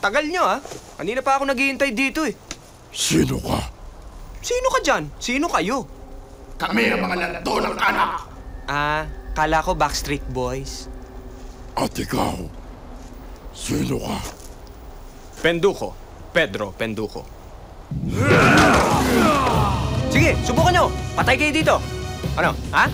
Tagal niyo, ha? Kanina pa ako naghihintay dito, eh. Sino ka? Sino ka dyan? Sino kayo? Kami ang mga lando ng anak. Kala ko Backstreet Boys. At ikaw, sino ka? Penduko. Pedro Penduko. Sige, subukan nyo. Patay kayo dito. Ano, ha?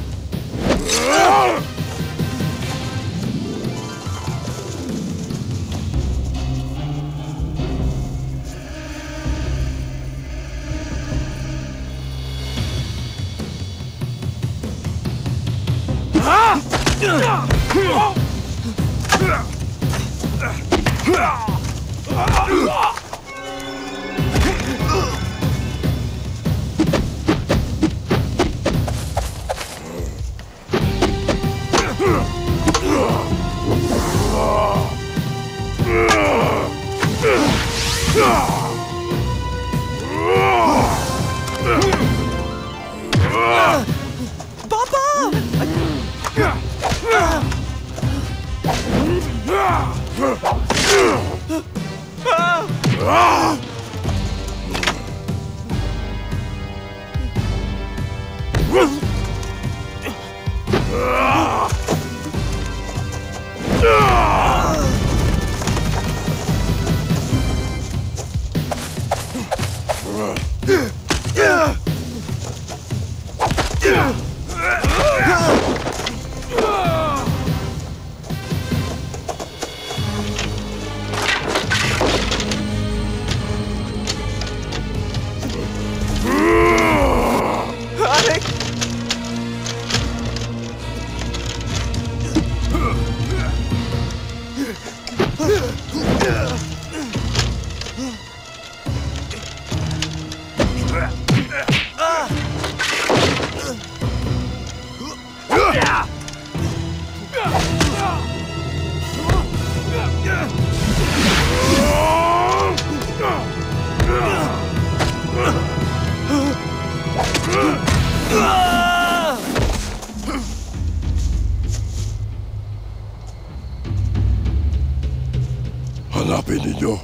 Hanapin ninyo.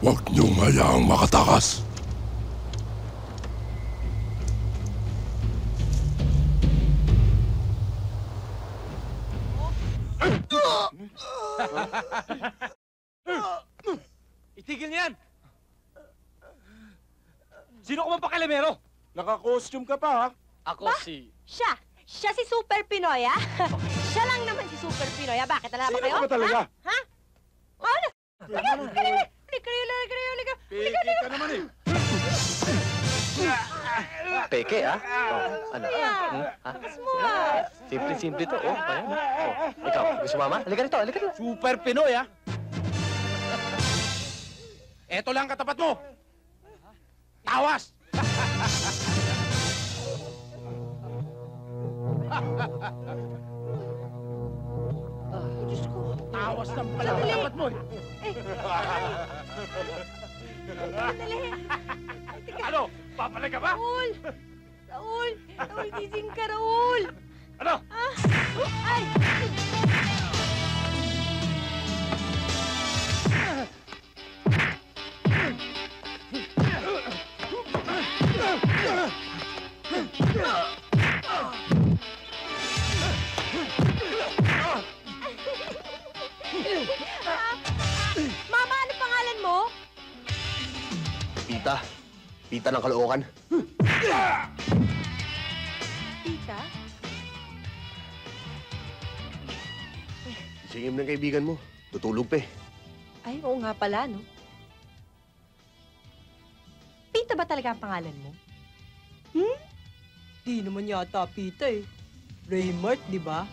Huwag niyong hayaang makatakas. Itigil niyan! Sino ka man pakialamero? Naka-costume ka pa, ha? Ako si... Siya! Siya si Super Pinoy, ha? Siya lang naman si Super Pinoy, ha? Bakit? Alam ba Sino kayo? ka ba talaga? Ha? Ano? Halika! Peke ka naman, eh. Peke, ah? Oh, ano? Simple-simple to, oh. Ayan. Oh, ikaw, gusto mama? Halika rito, halika rito. Super Pinoy, ha? Eto lang katapat mo. Tawas! Diyos ko. Tawas lang pala katapat mo, eh. Dali. Ay, teka. Ano? Papalag ka ba? Raul, gising ka, Raul. Ano? Ay! Mama, ano pangalan mo? Pita. Pita ng Caloocan. Tita? Singim ng kaibigan mo. Tutulog pa, eh. Ay, oo nga pala, no? Pita ba talaga ang pangalan mo? Di naman yata Pita, eh. Raymart, di ba?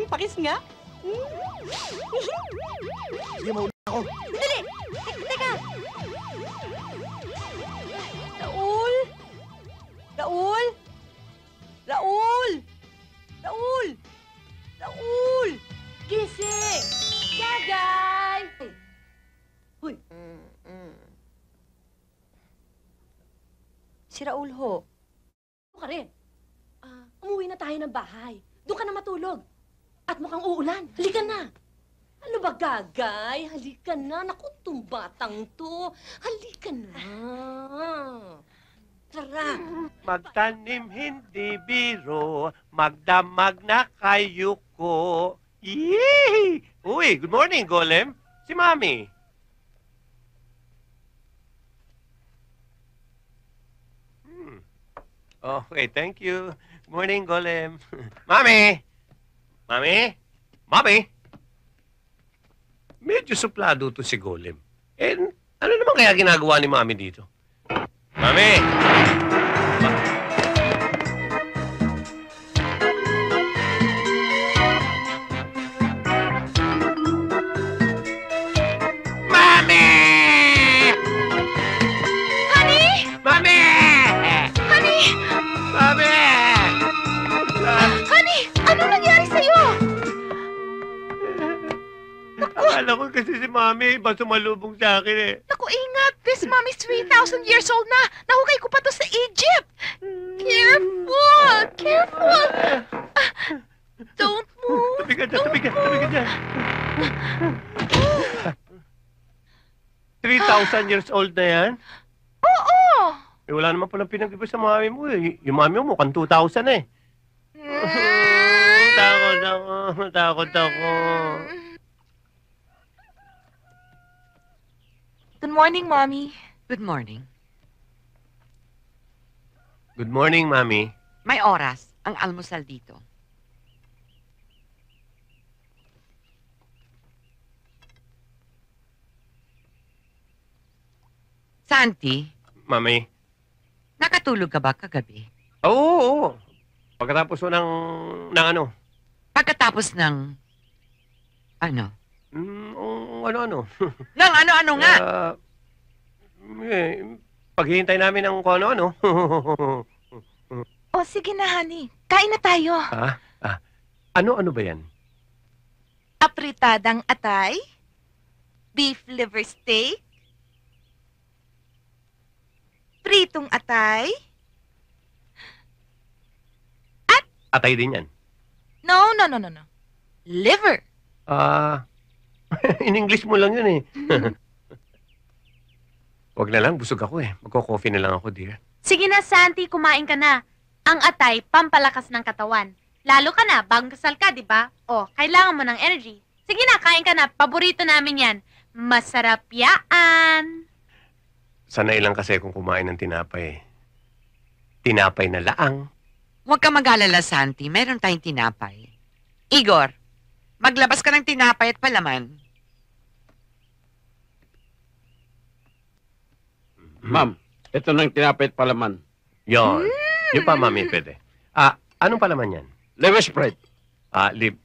Pakis nga. Sige, mauna ako. Dali! Teka! Raul! Raul! Raul! Raul! Raul! Gising! Gagay! Hoy! Si Raul ho. Ano ka rin? Umuwi na tayo ng bahay. Doon ka na matulog. At mukhang uulan. Halika na. Ano ba, Gagay? Halika na. Naku, tong batang to. Halika na. Tara. Magtanim hindi biro, magdamag na kayo ko. Yee! Uy, good morning, Golem. Si Mami. Okay, thank you. Good morning, Golem. Mami! Mami? Mami? Medyo suplado to si Golem. Eh, ano naman kaya ginagawa ni Mami dito? Mami! Mami! Honey! Mami! Honey! Mami! Honey! Anong nangyari sa'yo? Akala ko kasi si Mami iba sumalubong sa akin eh. Naku, ingat! This mommy's 3,000 years old na! Nahukay ko pa to sa Egypt! Careful! Careful! Don't move! Tabi ka dyan, tabi ka dyan. 3,000 years old na yan? Oo! Eh, wala naman palang pinag-iba sa mami mo eh. Yung mami mo mukhang 2,000 eh. Takot ako. Good morning, Mommy. Good morning. Good morning, Mami. May oras ang almusal dito. Santi, Mami. nakatulog ka ba kagabi? Oo. Pagkatapos ko ng ano? Pagkatapos ng... Ano? Ano-ano. Nang ano-ano nga? Paghihintay namin ng kung ano-ano. O, sige na, honey. Kain na tayo. Ano-ano ba yan? Apritadang atay, beef liver steak, pritong atay. Atay din yan. No. Liver. In English mo lang yun eh. Wag na lang, busog ako eh. Magko-coffee na lang ako, dear. Sige na, Santi, kumain ka na. Ang atay, pampalakas ng katawan. Lalo ka na, bagong kasal ka, di ba? O, kailangan mo ng energy. Sige na, kain ka na. Paborito namin yan. Masarap yaan. Sanay lang kasi kung kumain ng tinapay. Tinapay na laang. Huwag ka mag-alala, Santi. Meron tayong tinapay. Igor, maglabas ka ng tinapay at palaman. Ma'am, ito nang tinapay at palaman. Yon. Yung pa, Mami, pwede. Anong palaman yan? Liver spread. Lip